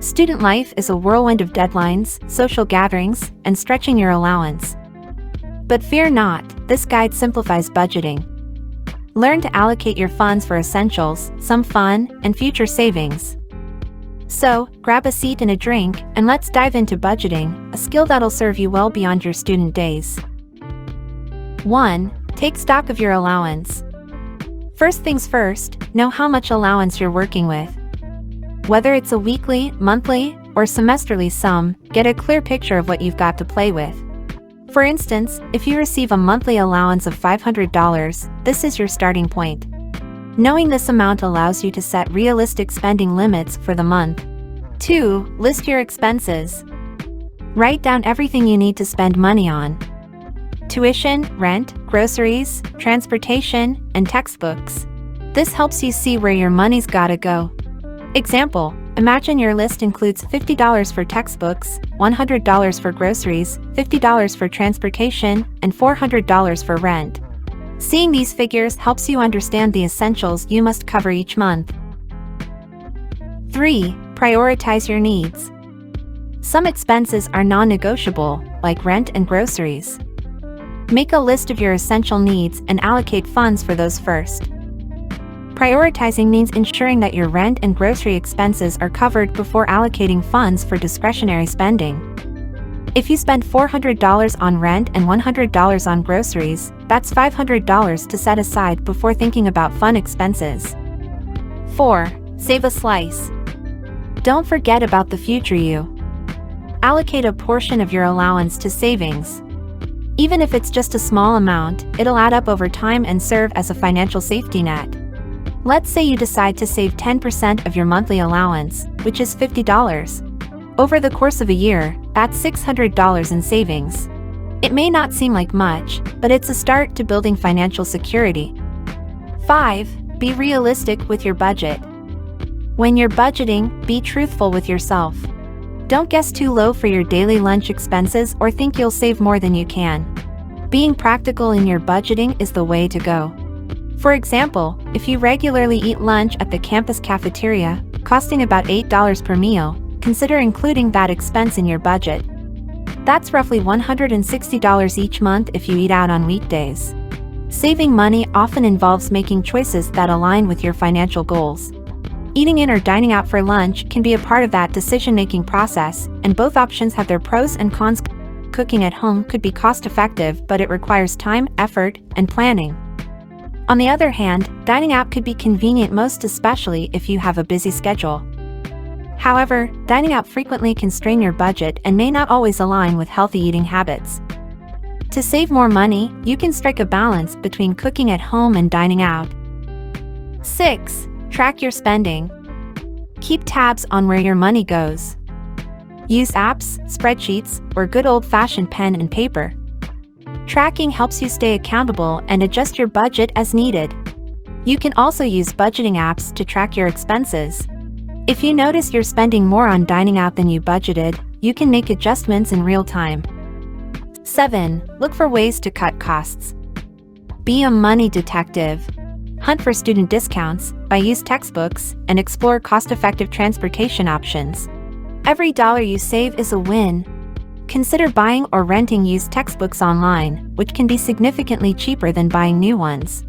Student life is a whirlwind of deadlines, social gatherings, and stretching your allowance. But fear not, this guide simplifies budgeting. Learn to allocate your funds for essentials, some fun, and future savings. So, grab a seat and a drink, and let's dive into budgeting, a skill that'll serve you well beyond your student days. 1. Take stock of your allowance. First things first, know how much allowance you're working with. Whether it's a weekly, monthly, or semesterly sum, get a clear picture of what you've got to play with. For instance, if you receive a monthly allowance of $500, this is your starting point. Knowing this amount allows you to set realistic spending limits for the month. 2. List your expenses. Write down everything you need to spend money on. Tuition, rent, groceries, transportation, and textbooks. This helps you see where your money's gotta go. Example, imagine your list includes $50 for textbooks, $100 for groceries, $50 for transportation, and $400 for rent. Seeing these figures helps you understand the essentials you must cover each month. 3. Prioritize your needs. Some expenses are non-negotiable, like rent and groceries. Make a list of your essential needs and allocate funds for those first. Prioritizing means ensuring that your rent and grocery expenses are covered before allocating funds for discretionary spending. If you spend $400 on rent and $100 on groceries, that's $500 to set aside before thinking about fun expenses. 4. Save a slice. Don't forget about the future you. Allocate a portion of your allowance to savings. Even if it's just a small amount, it'll add up over time and serve as a financial safety net. Let's say you decide to save 10% of your monthly allowance, which is $50. Over the course of a year, that's $600 in savings. It may not seem like much, but it's a start to building financial security. 5. Be realistic with your budget. When you're budgeting, be truthful with yourself. Don't guess too low for your daily lunch expenses or think you'll save more than you can. Being practical in your budgeting is the way to go. For example, if you regularly eat lunch at the campus cafeteria, costing about $8 per meal, consider including that expense in your budget. That's roughly $160 each month if you eat out on weekdays. Saving money often involves making choices that align with your financial goals. Eating in or dining out for lunch can be a part of that decision-making process, and both options have their pros and cons. Cooking at home could be cost-effective, but it requires time, effort, and planning. On the other hand, dining out could be convenient, most especially if you have a busy schedule. However, dining out frequently can strain your budget and may not always align with healthy eating habits. To save more money, you can strike a balance between cooking at home and dining out. 6. Track your spending. Keep tabs on where your money goes. Use apps, spreadsheets, or good old-fashioned pen and paper. Tracking helps you stay accountable and adjust your budget as needed. You can also use budgeting apps to track your expenses. If you notice you're spending more on dining out than you budgeted, you can make adjustments in real time. 7. Look for ways to cut costs. Be a money detective. Hunt for student discounts, buy used textbooks, and explore cost-effective transportation options. Every dollar you save is a win. Consider buying or renting used textbooks online, which can be significantly cheaper than buying new ones.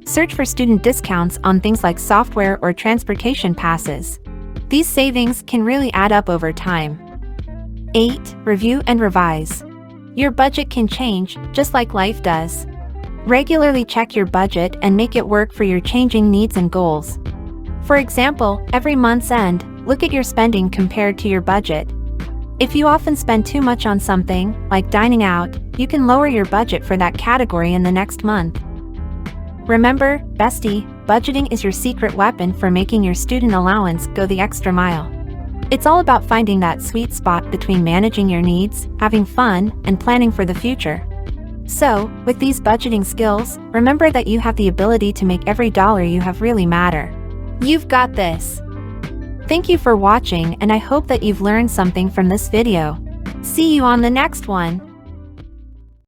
Search for student discounts on things like software or transportation passes. These savings can really add up over time. 8. Review and revise. Your budget can change, just like life does. Regularly check your budget and make it work for your changing needs and goals. For example, every month's end, look at your spending compared to your budget. If you often spend too much on something, like dining out, you can lower your budget for that category in the next month. Remember, bestie, budgeting is your secret weapon for making your student allowance go the extra mile. It's all about finding that sweet spot between managing your needs, having fun, and planning for the future. So, with these budgeting skills, remember that you have the ability to make every dollar you have really matter. You've got this. Thank you for watching, and I hope that you've learned something from this video. See you on the next one.